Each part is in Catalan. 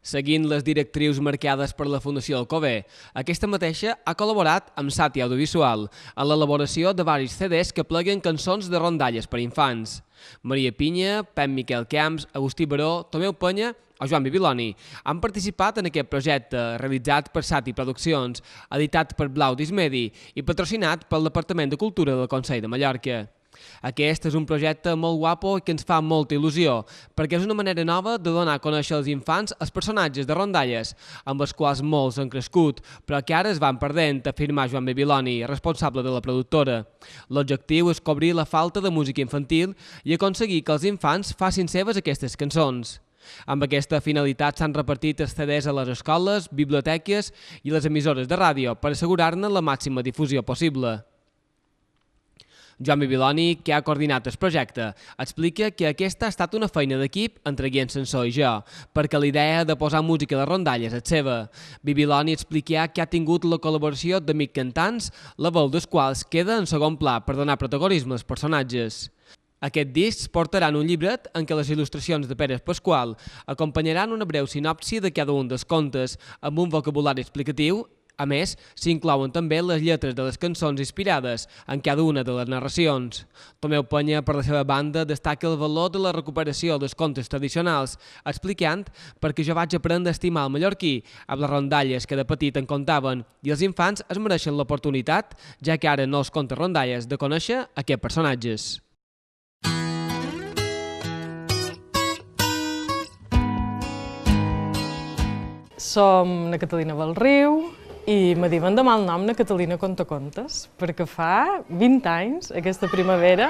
Seguint les directrius marcades per la Fundació Alcover, aquesta mateixa ha col·laborat amb Sati Audiovisual en l'elaboració de varis CDs que pleguen cançons de rondalles per infants. Maria Pinya, Pep Miquel Camps, Agustí Baró, Tomeu Penya o Joan Bibiloni han participat en aquest projecte realitzat per Sati Produccions, editat per Blau Dismedi i patrocinat pel Departament de Cultura del Consell de Mallorca. Aquest és un projecte molt guapo i que ens fa molta il·lusió, perquè és una manera nova de donar a conèixer als infants els personatges de rondalles, amb els quals molts han crescut, però que ara es van perdent, afirma Joan Bibiloni, responsable de la productora. L'objectiu és cobrir la falta de música infantil i aconseguir que els infants facin seves aquestes cançons. Amb aquesta finalitat s'han repartit els CDs a les escoles, biblioteques i les emissores de ràdio per assegurar-ne la màxima difusió possible. Joan Bibiloni, que ha coordinat el projecte, explica que aquesta ha estat una feina d'equip entre Guillem Sansó i jo, perquè la idea de posar música de rondalles és seva. Bibiloni explica que ha tingut la col·laboració d'amics cantants, la veu dels quals queda en segon pla per donar protagonisme als personatges. Aquests discs portaran un llibret en què les il·lustracions de Pere Pasqual acompanyaran una breu sinopsi de cada un dels contes amb un vocabulari explicatiu. A més, s'inclouen també les lletres de les cançons inspirades en cada una de les narracions. Tomeu Penya, per la seva banda, destaca el valor de la recuperació dels contes tradicionals, explicant perquè jo vaig aprendre a estimar el mallorquí amb les rondalles que de petit en contaven i els infants es mereixen l'oportunitat, ja que ara no els contes rondalles, de conèixer aquests personatges. Som na Catalina Belriu i me diuen de mal nom na Catalina Contacontes, perquè fa 20 anys, aquesta primavera,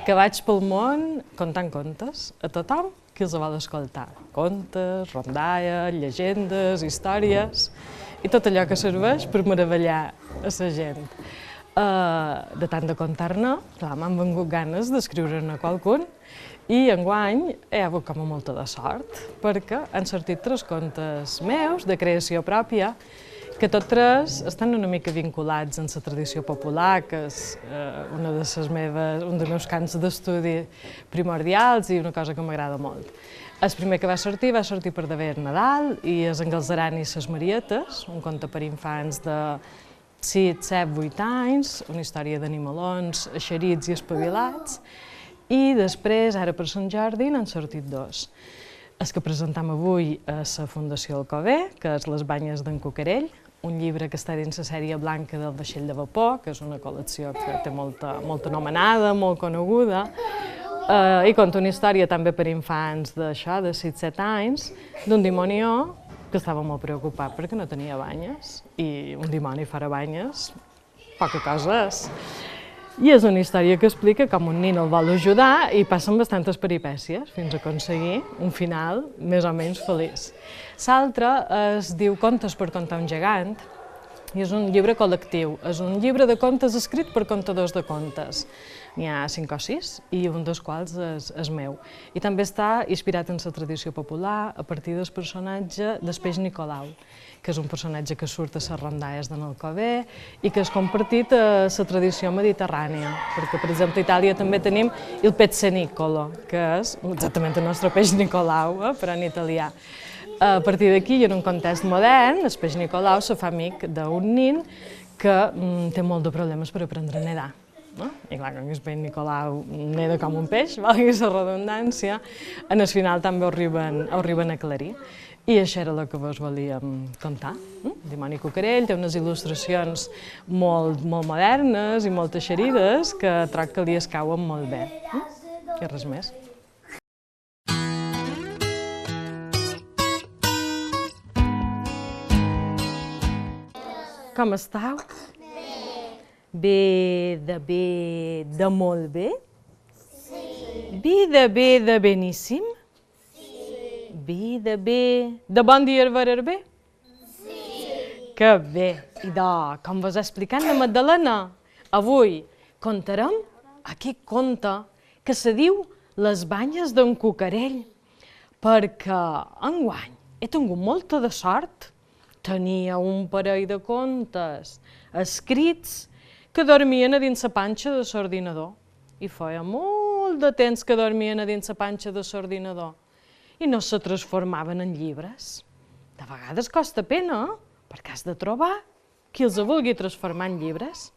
que vaig pel món contant contes a tothom que els vol escoltar. Contes, rondalles, llegendes, històries i tot allò que serveix per meravellar a la gent. De tant de contar-ne, clar, m'han vengut ganes d'escriure-ne qualcun i enguany he hagut com a molta de sort, perquè han sortit 3 contes meus de creació pròpia que tots 3 estan una mica vinculats amb la tradició popular, que és un dels meus camps d'estudi primordials i una cosa que m'agrada molt. El primer que va sortir per d'haver Nadal i és En Galzeran i ses Marietes, un conte per infants de 6, 7, 8 anys, una història d'animalons eixerits i espavilats, i després, ara per Sant Jordi, n'han sortit 2. El que presentam avui a la Fundació Alcover, que és Les banyes d'en Cucarell, un llibre que està dins la sèrie blanca del Vaixell de Vapor, que és una col·lecció que té molta anomenada, molt coneguda, i conta una història també per infants d'això, de 6-7 anys, d'un dimonió que estava molt preocupat perquè no tenia banyes, i un dimoni fora banyes, poca cosa és. I és una història que explica com un nin el vol ajudar i passen bastantes peripècies fins a aconseguir un final més o menys feliç. L'altre es diu Contes per contar un gegant i és un llibre col·lectiu. És un llibre de contes escrit per contadors de contes. N'hi ha 5 o 6 i un dels quals és meu. I també està inspirat en la tradició popular a partir del personatge del peix Nicolau, que és un personatge que surt a les rondalles d'en Alcover i que és compartit a la tradició mediterrània, perquè, per exemple, a Itàlia també tenim il Pezzenicolo, que és exactament el nostre peix Nicolau, però en italià. A partir d'aquí, i en un context modern, el peix Nicolau se fa amic d'un nin que té molt de problemes per aprendre a nedar. I clar, com que el peix Nicolau neda com un peix, valgui la redundància, en el final també ho arriben a aclarir. I això era el que vos volíem contar. Dimoni Cucarell té unes il·lustracions molt modernes i molt eixerides que troc que li escauen molt bé. I res més. Com estàu? Bé, de molt bé? Sí. Bé, de beníssim? Sí. Bé, de bon dia al bé? Sí. Que bé! I com vos he explicat la Magdalena, avui contarem aquest conte que se diu Les banyes d'en Cucarell, perquè enguany he tingut molta de sort. Tenia un parell de contes escrits que dormien a dins la panxa de l'ordinador. I feia molt de temps que dormien a dins la panxa de l'ordinador i no se transformaven en llibres. De vegades costa pena, perquè has de trobar qui els vulgui transformar en llibres.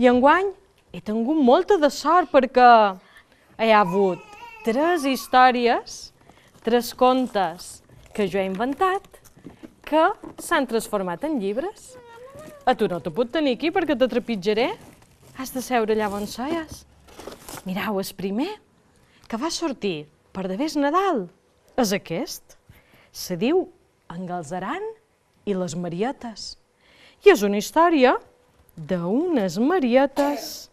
I enguany he tingut molta de sort perquè hi ha hagut 3 històries, 3 contes que jo he inventat que s'han transformat en llibres. A tu no te puc tenir aquí perquè te trepitjaré. Has de seure allà on seies. Mirau, el primer que va sortir per de vés Nadal és aquest. Se diu En Galzeran i les Marietes. I és una història d'unes marietes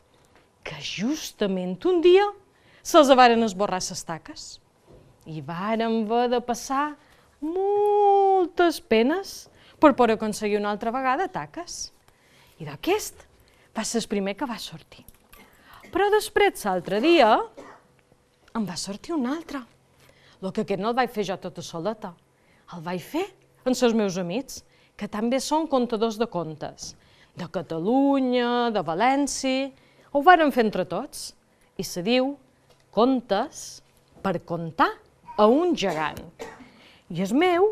que justament un dia se'ls varen esborrar les taques i varen haver de passar moltes penes per poder aconseguir una altra vegada taques. I d'aquest va ser el primer que va sortir. Però després, l'altre dia, em va sortir un altre. El que aquest no el vaig fer jo tota soleta. El vaig fer amb els meus amics, que també són contadors de contes. De Catalunya, de València. Ho varen fer entre tots. I se diu Contes per contar a un gegant. I el meu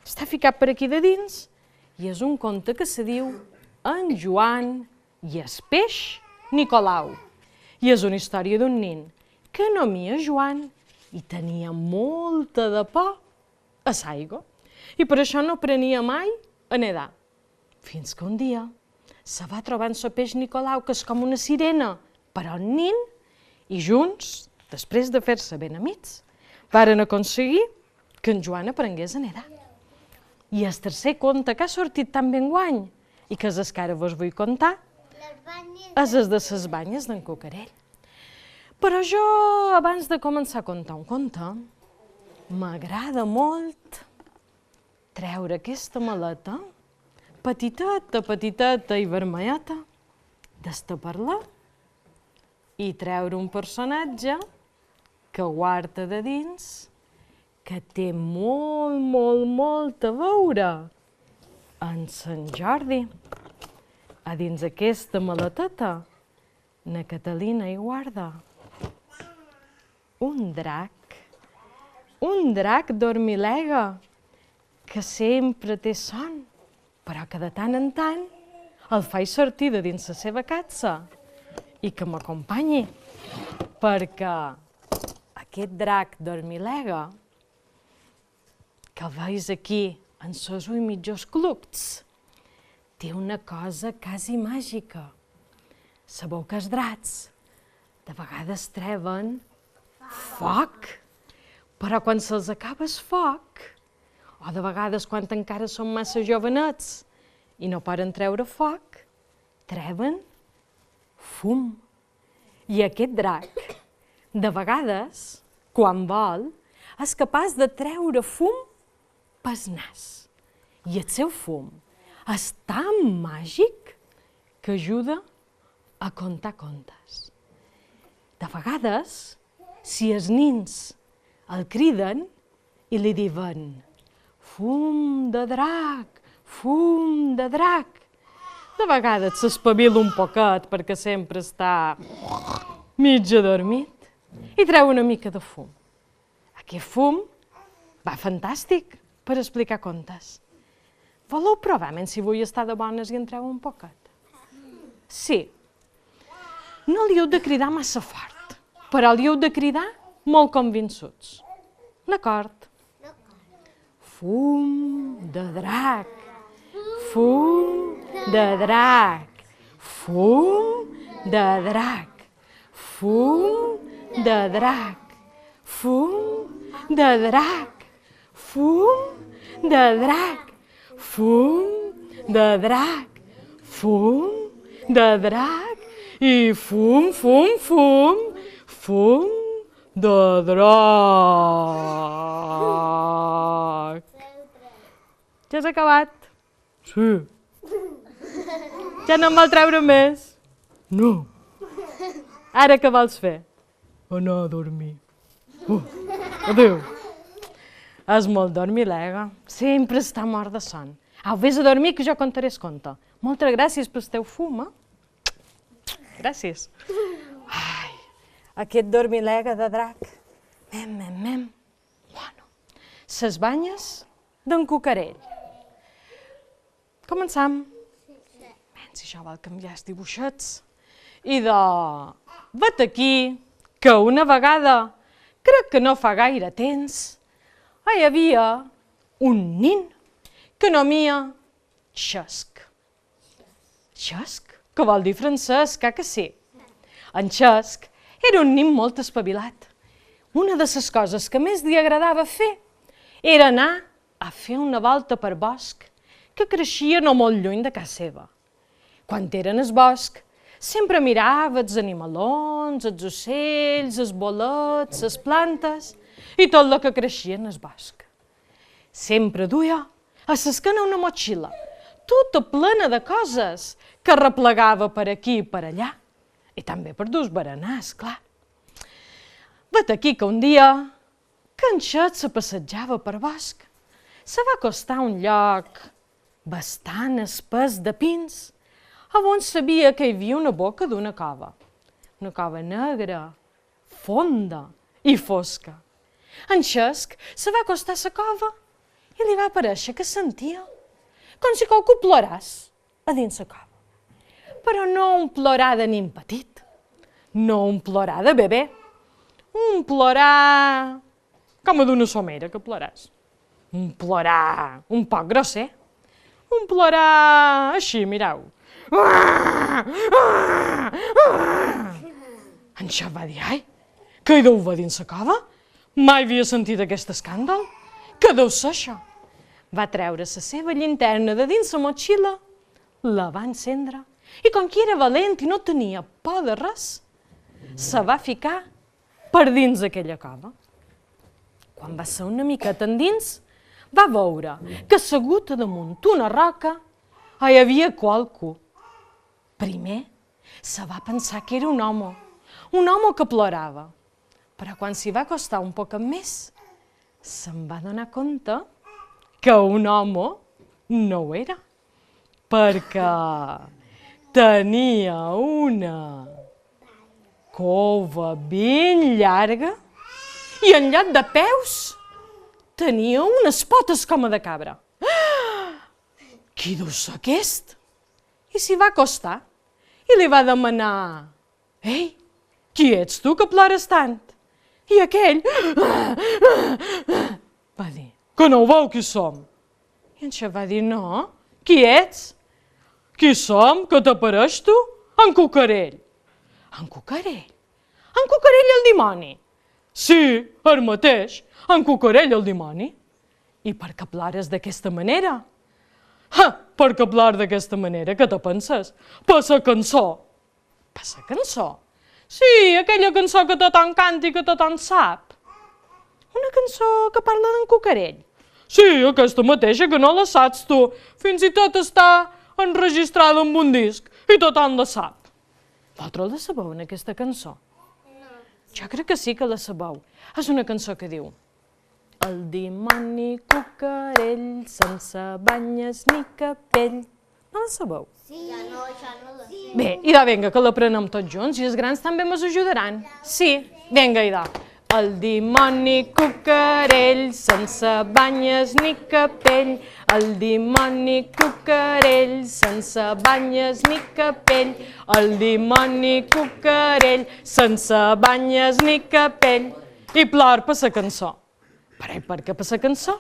està ficat per aquí de dins i és un conte que se diu En Joan i el peix Nicolau. I és una història d'un nin que anomia Joan i tenia molta de por a l'aigua. I per això no aprenia mai a nedar. Fins que un dia se va trobar en el peix Nicolau, que és com una sirena, però un nin, i junts, després de fer-se ben amics, varen aconseguir que en Joan aprengués a nedar. I el tercer conte que ha sortit també enguany, i que és el que ara vos vull contar, és el de les banyes d'en Cucarell. Però jo, abans de començar a contar un conte, m'agrada molt treure aquesta maleta, petiteta i vermelleta, destapar-la i treure un personatge que guarda de dins, que té molt a veure amb Sant Jordi. A dins aquesta maleteta, na Catalina hi guarda un drac dormilega, que sempre té son, però que de tant en tant el faig sortir de dins la seva capsa i que m'acompanyi, perquè aquest drac dormilega, que el veus aquí en els ulls mitjos clucs, té una cosa quasi màgica. Sabeu que els dracs de vegades treuen foc, però quan se'ls acaba el foc, o de vegades quan encara són massa jovenets i no poden treure foc, treuen fum. I aquest drac, de vegades, quan vol, és capaç de treure fum pel nas. I el seu fum és tan màgic que ajuda a contar contes. De vegades, si els nins el criden i li diuen fum de drac, fum de drac, de vegades s'espavila un poquet perquè sempre està mig adormit i treu una mica de fum. Aquest fum va fantàstic per explicar contes. Voleu provar si vull estar de bones i en treu un poquet? Sí. No li heu de cridar massa fort, però li heu de cridar molt convençuts. D'acord? Fum de drac, fum de drac, fum de drac, fum de drac, fum de drac, fum de drac, fum de drac, fum de drac i fum, fum, fum, fum de drac. Ja has acabat? Sí. Ja no em vol treure més? No. Ara què vols fer? Anar a dormir. Adéu. És molt dormilega. Sempre està mort de son. Au, vés a dormir que jo contaré el conte. Moltes gràcies pel teu fum, eh? Gràcies. Ai, aquest dormilega de drac. Mem, mem, mem. Bueno, ses banyes d'en Cucarell. Començam. Si això vol canviar els dibuixets. I vet aquí que una vegada, crec que no fa gaire temps, hi havia un nin que nomia Xesc. Xesc? Que vol dir francès, que sí. En Xesc era un nin molt espavilat. Una de les coses que més li agradava fer era anar a fer una volta per bosc que creixia no molt lluny de casa seva. Quan era en el bosc, sempre mirava els animalons, els ocells, els bolets, les plantes i tot el que creixia en el bosc. Sempre duia a l'esquena una motxilla, tota plena de coses que replegava per aquí i per allà. I també per dur-se berenar, esclar. Vet aquí que un dia, que en Xec se passejava per bosc, se va acostar a un lloc bastant espès de pins, on sabia que hi havia una boca d'una cova. Una cova negra, fonda i fosca. En Xesc se va acostar a la cova i li va aparèixer que sentia com si qualcú ploràs a dins la cova. Però no un plorar de nin petit, no un plorar de bebè, un plorar com d'una somera que ploràs. Un plorar un poc grosser, un plorar així, mireu. En Xec va dir, ai, què hi deu haver dins la cova? Mai havia sentit aquest escàndol. Què deu ser això? Va treure la seva llinterna de dins la motxilla, la va encendre i com que era valent i no tenia por de res, se va ficar per dins aquella cova. Quan va ser una miqueta endins, va veure que assegut damunt una roca hi havia qualcú. Primer se va pensar que era un home que plorava, però quan s'hi va acostar un poc més, se'n va donar compte que un home no ho era, perquè tenia una cova ben llarga i en lloc de peus tenia unes potes com a de cabra. Qui deu ser aquest? I s'hi va acostar i li va demanar, ei, qui ets tu que plores tant? I aquell va dir, que no ho veu qui som? I en Xec va dir, no, qui ets? Qui som? Que t'apareix tu? En Cucarell. En Cucarell? En Cucarell el dimoni? Sí, el mateix, en Cucarell el dimoni. I per què plores d'aquesta manera? Per què plor d'aquesta manera? Què te penses? Per la cançó. Per la cançó? Sí, aquella cançó que tothom canta i que tothom sap. Una cançó que parla d'en Cucarell. Sí, aquesta mateixa que no la saps tu. Fins i tot està enregistrada en un disc i tothom la sap. Vosaltres la sabeu en aquesta cançó? No. Jo crec que sí que la sabeu. És una cançó que diu: el dimoni Cucarell, sense banyes ni capell. No la sabeu? Sí. Ja no, això no la sé. Bé, idò, vinga, que l'aprenem tots junts i els grans també mos ajudaran. Sí, vinga, idò. El dimoni Cucarell, sense banyes ni capell. El dimoni Cucarell, sense banyes ni capell. El dimoni Cucarell, sense banyes ni capell. I plor per la cançó. Però i per què per la cançó?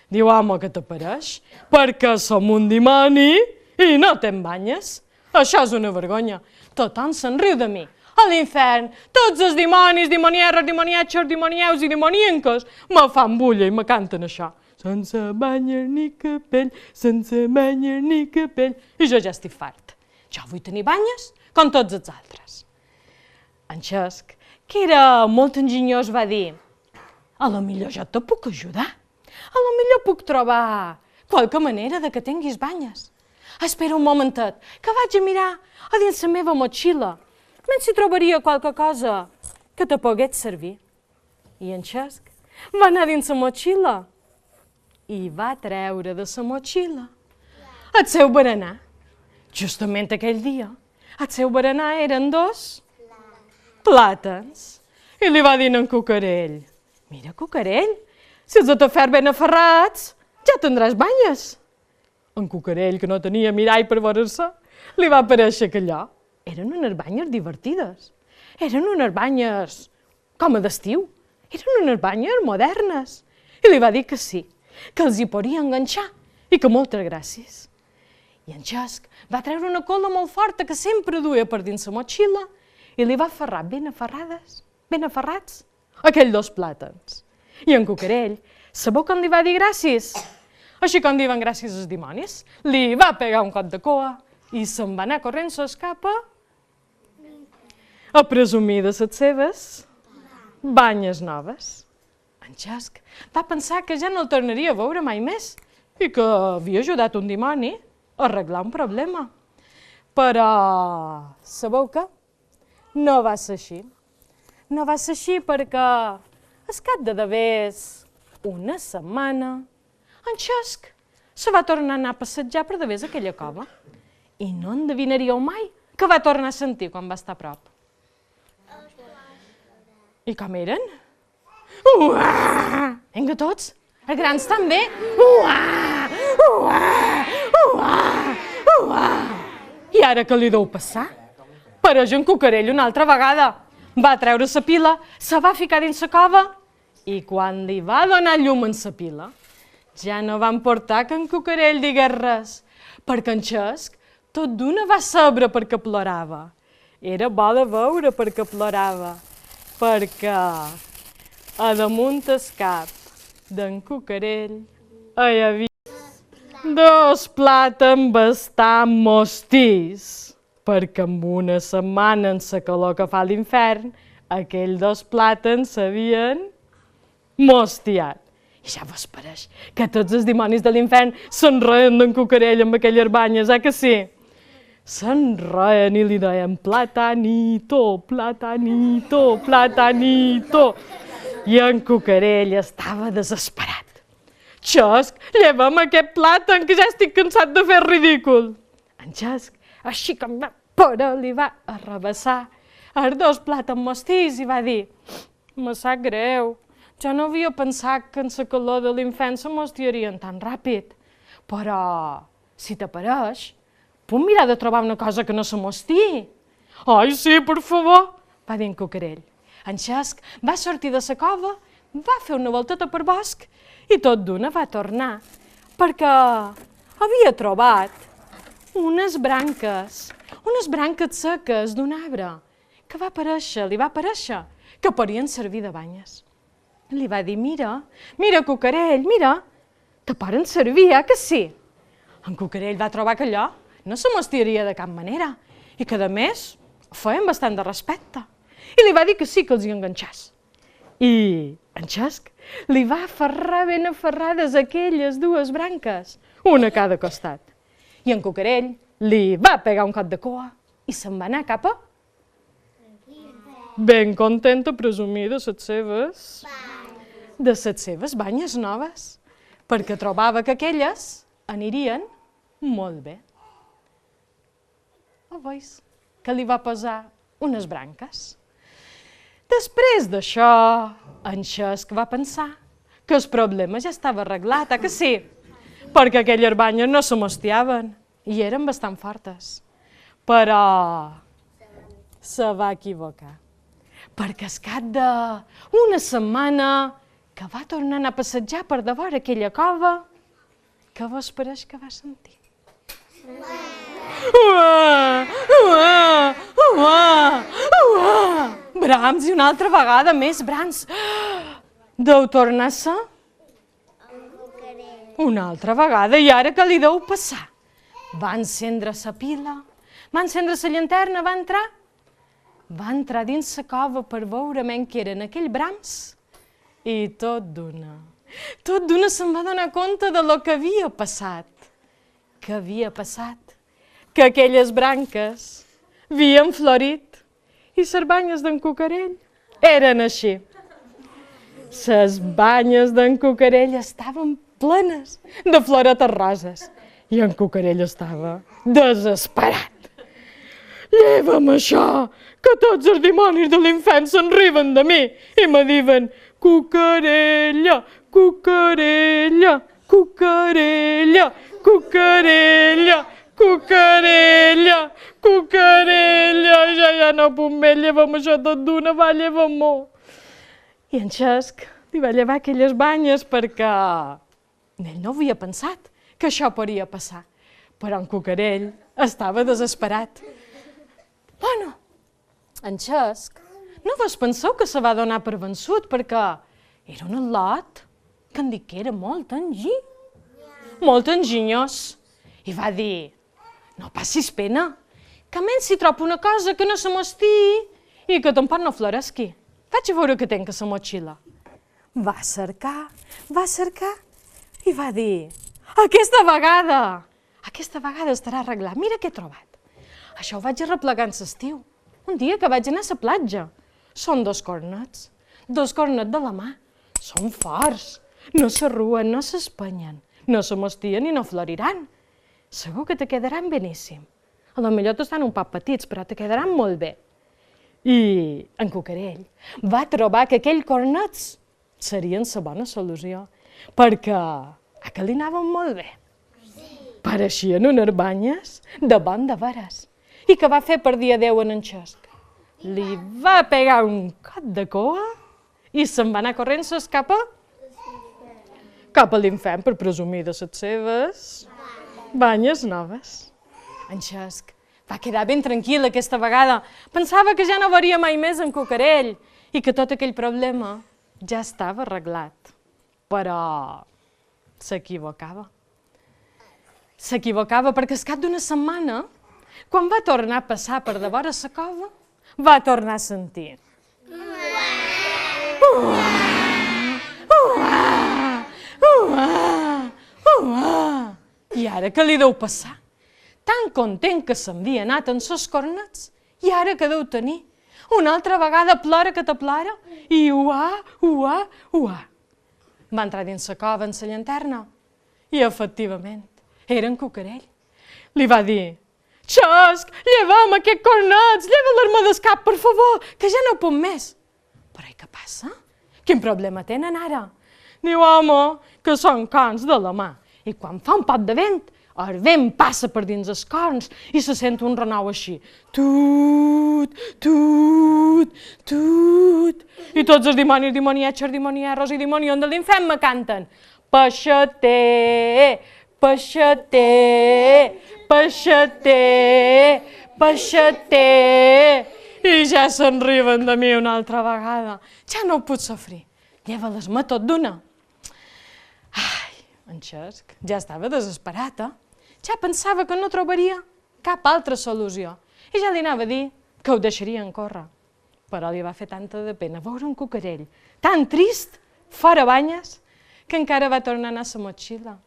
Diu, home, que t'apareix? Perquè som un dimoni i no te'n banyes. Això és una vergonya. Tothom se'n riu de mi. A l'infern, tots els dimonis, dimonierres, dimoniatxos, dimonieus i dimonienques me fan bulla i me canten això. Sense banyes ni capell, sense banyes ni capell. I jo ja estic fart. Jo vull tenir banyes com tots els altres. En Xesc, que era molt enginyós, va dir: a lo millor jo te puc ajudar. A lo millor puc trobar qualque manera de que tinguis banyes. Espera un momentet, que vaig a mirar a dins la meva motxilla. Menys si trobaria qualque cosa que te pogués servir. I en Xesc va anar dins la motxilla i va treure de la motxilla el seu berenar. Justament aquell dia, el seu berenar eren 2 plàtans. I li va dir en Cucarell: mira, Cucarell, si els de te fer ben aferrats, ja tindràs banyes. En Cucarell, que no tenia mirall per veure-se, li va aparèixer que allò eren unes banyes divertides. Eren unes banyes com a d'estiu. Eren unes banyes modernes. I li va dir que sí, que els hi podria enganxar i que moltes gràcies. I en Xesc va treure una cola molt forta que sempre duia per dins la motxilla i li va aferrar ben aferrats, aquells 2 plàtans. I en Cucarell, sabeu com li va dir gràcies? Així com diuen gràcies als dimonis, li va pegar un cop de cua i se'n va anar corrent a escapa a presumir de les seves banyes noves. En Xesc va pensar que ja no el tornaria a veure mai més i que havia ajudat un dimoni a arreglar un problema. Però sabeu què? No va ser així. No va ser així perquè al cap de una setmana en Xesc se va tornar a anar a passejar per davés aquella cova i no endevinaríeu mai que va tornar a sentir quan va estar a prop. I com eren? Uah! Vinga tots, els grans també. Uah! Uah! Uah! Uah! I ara què li deu passar? Pareix en Cucarell una altra vegada. Va treure la pila, se va ficar dins la cova i quan li va donar llum en la pila, ja no van portar que en Cucarell digués res, perquè en Xesc tot d'una va saber per què plorava. Era bo de veure per què plorava, perquè a damunt el cap d'en Cucarell hi havia 2 plàtans bastant mostís, perquè amb una setmana en la calor que fa a l'infern, aquells 2 plàtans s'havien mostiat. I ja vos pareix que tots els dimonis de l'infern se'n reien d'en Cucarell amb aquelles banyes, que sí? Se'n reien i li deien platanito, platanito, platanito. I en Cucarell estava desesperat. Xesc, lleva'm aquest plàtan, que ja estic cansat de fer ridícul. En Xesc, així com va poder, li va arrabassar els 2 plàtans mostís i va dir: me sap greu, jo no havia pensat que en la calor de l'infern se mostiarien tan ràpid, però si t'apareix, puc mirar de trobar una cosa que no se mostiï. Ai, sí, per favor, va dir en Cucarell. En Xesc va sortir de la cova, va fer una volteta per bosc i tot d'una va tornar, perquè havia trobat unes branques seques d'un arbre que li va aparèixer, que podien servir de banyes. Li va dir: mira, Cucarell, mira, te poden servir, que sí? En Cucarell va trobar que allò no se mostiaria de cap manera i que, a més, feien bastant de respecte. I li va dir que sí, que els hi enganxàs. I en Xesc li va aferrar ben aferrades aquelles 2 branques, una a cada costat. I en Cucarell li va pegar un cop de cua i se'n va anar cap a... ben content a presumir de les seves banyes noves, perquè trobava que aquelles anirien molt bé. Veus que li va posar unes branques. Després d'això, en Xesc va pensar que el problema ja estava arreglat, que sí? Perquè aquelles banyes no se mostiaven i eren bastant fortes. Però se va equivocar, perquè al cap d'una setmana que va tornar a anar a passejar per davant aquella cova, què vos pareix que va sentir? Uah! Uah! Uah! Uah! Brams, i una altra vegada més brams. Deu tornar-se una altra vegada, i ara què li deu passar? Va encendre la pila, Va encendre la llanterna, va entrar. Va entrar dins la cova per veure men que eren aquells brams i tot d'una se'n va donar compte de lo que havia passat. Què havia passat? Que aquelles branques havien florit i les banyes d'en Cucarell eren així. Les banyes d'en Cucarell estaven plenes de floretes roses i en Cucarell estava desesperat. Lleva'm això, que tots els dimonis de l'infern se'n riuen de mi i me diuen Cucarella, Cucarella, Cucarella, Cucarella, Cucarella, Cucarella, ja no puc més, lleva'm això tot d'una, va, lleva-m'ho. I en Xesc li va llevar aquelles banyes perquè ell no havia pensat que això podria passar, però en Cucarell estava desesperat. Bueno, en Xesc no vos penseu que se va donar per vençut perquè era un al·lot que em dic que era molt enginyós. I va dir, no passis pena, que menys si trobo una cosa que no se m'estigui i que tampoc no floresqui. Vaig a veure què tenc a la motxilla. Va cercar i va dir, aquesta vegada estarà arreglat, mira què he trobat. Això ho vaig arreplegar en l'estiu, un dia que vaig anar a la platja. Són dos cornets de la mà. Són forts, no s'arruen, no s'espenyen, no se mostien i no floriran. Segur que te quedaran beníssim. A lo millor t'estan un poc petits, però te quedaran molt bé. I en Cucarell va trobar que aquells cornets serien la bona solució, perquè a que li anaven molt bé. Pareixien unes banyes de bon de veres. I què va fer per dir adeu en Xesc? Li va pegar un cop de cua i se'n va anar corrent-se cap a l'infern per presumir de les seves banyes noves. En Xesc va quedar ben tranquil aquesta vegada. Pensava que ja no veuria mai més en Cucarell i que tot aquell problema ja estava arreglat. Però s'equivocava. S'equivocava perquè al cap d'una setmana, quan va tornar a passar per devora la cova, va tornar a sentir. I ara què li deu passar? Tan content que s'havia anat en sos cornets, i ara què deu tenir? Una altra vegada plora que te plora, i uà. Va entrar dins la cova en la llanterna, i efectivament, era en Cucarell. Li va dir, Xesc, lleva'm aquests cornets, lleva-les-me del cap, per favor, que ja no puc més. Però i què passa? Quin problema tenen ara? Diu, home, que són cons de la mà. I quan fa un pot de vent, el vent passa per dins els corns i se sent un renou així. Tut, tut, tut. I tots els dimonis, dimoniatxers, dimoniarros i dimonions de l'infern me canten. Peixater, peixater, peixater, peixater. I ja se'n riuen de mi una altra vegada. Ja no ho puc sofrir. Lleva-les-me tot d'una. Ai, en Xesc ja estava desesperat, Ja pensava que no trobaria cap altra solució. I ja li anava a dir que ho deixarien córrer. Però li va fer tanta de pena veure un Cucarell tan trist, fora banyes, que encara va tornar a anar a la motxilla.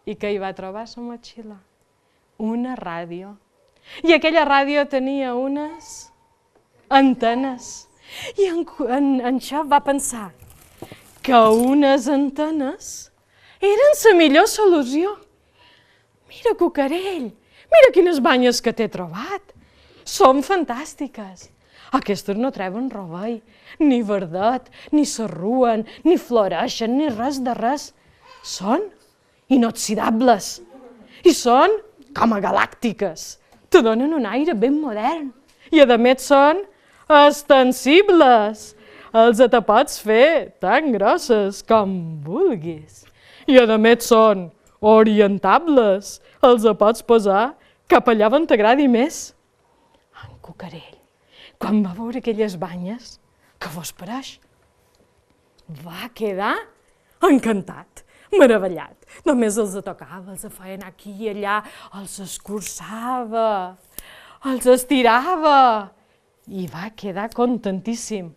I què hi va trobar a la motxilla? Una ràdio. I aquella ràdio tenia unes antenes. I en Xep va pensar que unes antenes eren la millor solució. Mira, Cucarell, mira quines banyes que t'he trobat. Són fantàstiques. Aquestes no treuen rovell, ni verdet, ni s'arruen, ni floreixen, ni res de res. Són inoxidables i són com a galàctiques. Te donen un aire ben modern i a més són extensibles. Els te pots fer tan grosses com vulguis. I a més són orientables. Els pots posar cap allà on t'agradi més. En Cucarell, quan va veure aquelles banyes, què vos pareix? Va quedar encantat, meravellat. Només els tocava, els feia anar aquí i allà, els escurçava, els estirava i va quedar contentíssim.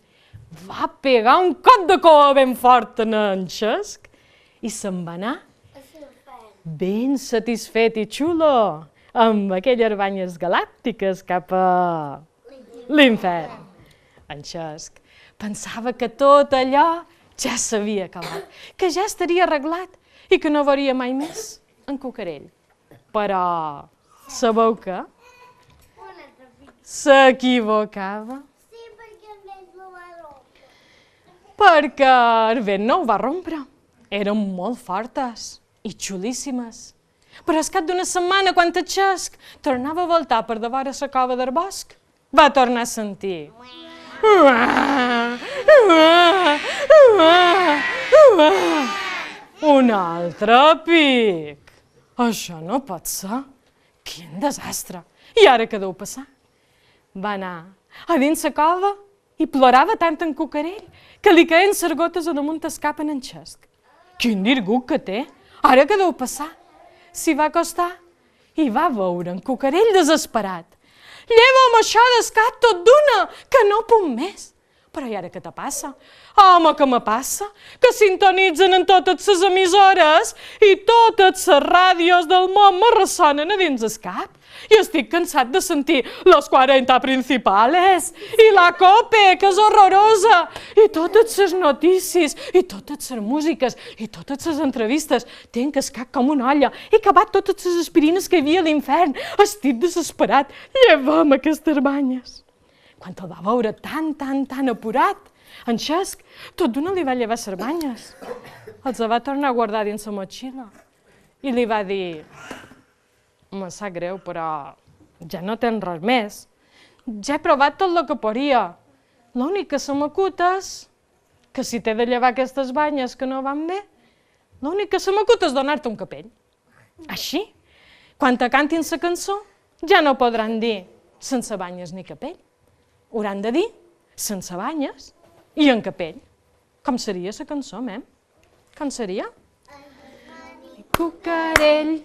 Va pegar un cop de cua ben fort en Xesc i se'n va anar ben satisfet i xulo amb aquelles banyes galàctiques cap a l'infern. En Xesc pensava que tot allò ja s'havia acabat, que ja estaria arreglat i que no veuria mai més en Cucarell. Però sabeu què? S'equivocava. Sí, perquè em veig la ropa. Perquè el vent no ho va rompre. Eren molt fortes i xulíssimes. Però al cap d'una setmana, quan el Xesc tornava a voltar per davant la cova del bosc, va tornar a sentir un altre pic. Això no pot ser. Quin desastre. I ara què deu passar? Va anar a dins la cova i plorava tant en Cucarell que li caien les gotes a damunt el cap en Xesc. Quin dirgut que té! Ara què deu passar? S'hi va acostar i va veure en Cucarell desesperat. Lleva'm això del cap tot d'una, que no puc més. Però i ara què te passa? Home, què me passa? Que sintonitzen en totes les emissores i totes les ràdios del món me ressonen a dins el cap. I estic cansat de sentir los 40 principales i la COPE, que és horrorosa, i totes les notícies, i totes les músiques, i totes les entrevistes. Tinc el cap com una olla. He acabat totes les aspirines que hi havia a l'infern. Estic desesperat. Lleva'm aquestes banyes. Quan el va veure tan apurat, en Xesc tot d'una li va llevar les banyes. Els va tornar a guardar dins la motxilla i li va dir: me sap greu, però ja no tens res més. Ja he provat tot el que podia. L'únic que se m'acut és que si t'he de llevar aquestes banyes que no van bé, l'únic que se m'acut és donar-te un capell. Així, quan te cantin la cançó, ja no podran dir sense banyes ni capell. Hauran de dir sense banyes i en capell. Com seria la cançó, mem? Com seria? Cucarell,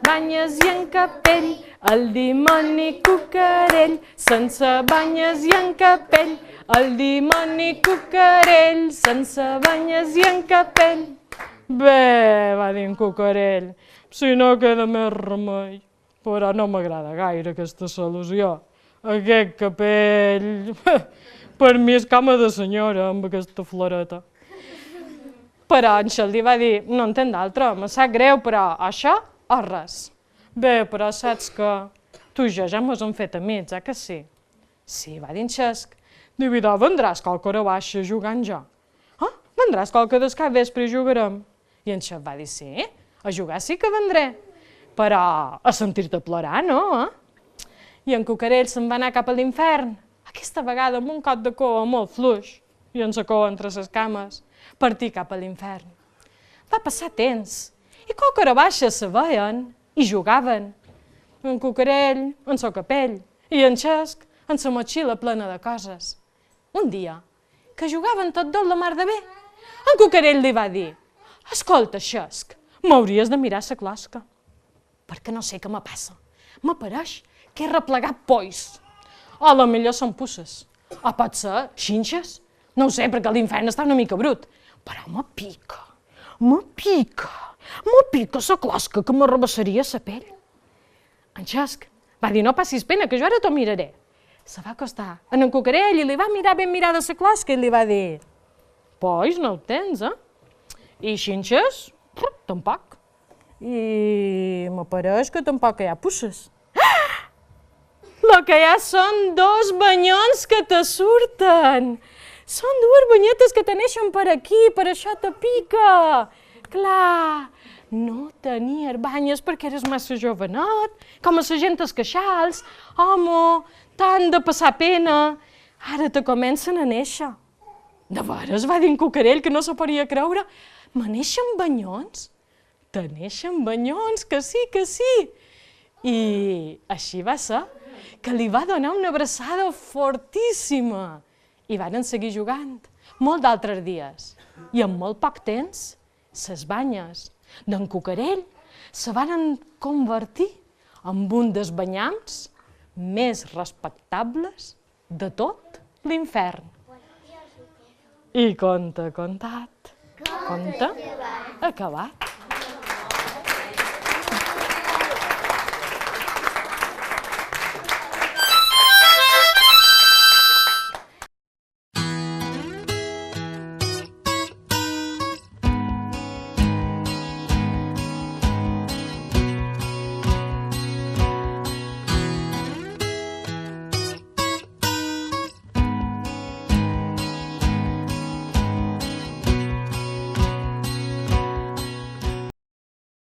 banyes i en capell, el dimoni Cucarell, sense banyes i en capell, el dimoni Cucarell, sense banyes i en capell. Bé, va dir en Cucarell, si no queda més remei, però no m'agrada gaire aquesta solució. Aquest capell, per mi és cama de senyora amb aquesta floreta. Però en Xel li va dir: no en tens d'altra, me sap greu, però això o res. Bé, però saps que tu i jo ja mos hem fet amics, que sí? Sí, va dir en Xesc. Diu, vendràs qualque hora baixa jugant jo. Ah, vendràs qualque descat vespre i jugarem. I en Xesc va dir, sí, a jugar sí que vendré, però a sentir-te plorar, no? I en Cucarell se'n va anar cap a l'infern, aquesta vegada amb un cot de cua molt fluix, i en la cua entre les cames, partir cap a l'infern. Va passar temps, i qualque hora baixa se veien i jugaven. En Cucarell, en el capell, i en Xesc, en la motxilla plena de coses. Un dia, que jugaven tot dos la mar de bé, en Cucarell li va dir: escolta, Xesc, m'hauries de mirar la closca, perquè no sé què me passa. M'apareix que he replegat polls. A la millor són pusses. O pot ser xinxes? No ho sé, perquè l'infern està una mica brut. Però me pica la closca, que m'arrabassaria la pell. En Xesc va dir, no passis pena, que jo ara t'ho miraré. Se va acostar en Cucarell i li va mirar ben mirada la closca i li va dir: polls no ho tens, eh? I xinxes? Tampoc. I m'apareix que tampoc hi ha pusses. El que hi ha són dos banyons que te surten. Són dues banyetes que te neixen per aquí, per això te pica. Clar, no tenies banyes perquè eres massa jovenot, com a la gent als queixals. Home, t'han de passar pena. Ara te comencen a néixer. De veres, va dir en Cucarell, que no s'ho podia creure. Me neixen banyons? Te neixen banyons, que sí, que sí. I així va ser, que li va donar una abraçada fortíssima. I varen seguir jugant, molt d'altres dies. I en molt poc temps, ses banyes d'en Cucarell se varen convertir en un dels banyams més respectables de tot l'infern. I conte contat, conte acabat.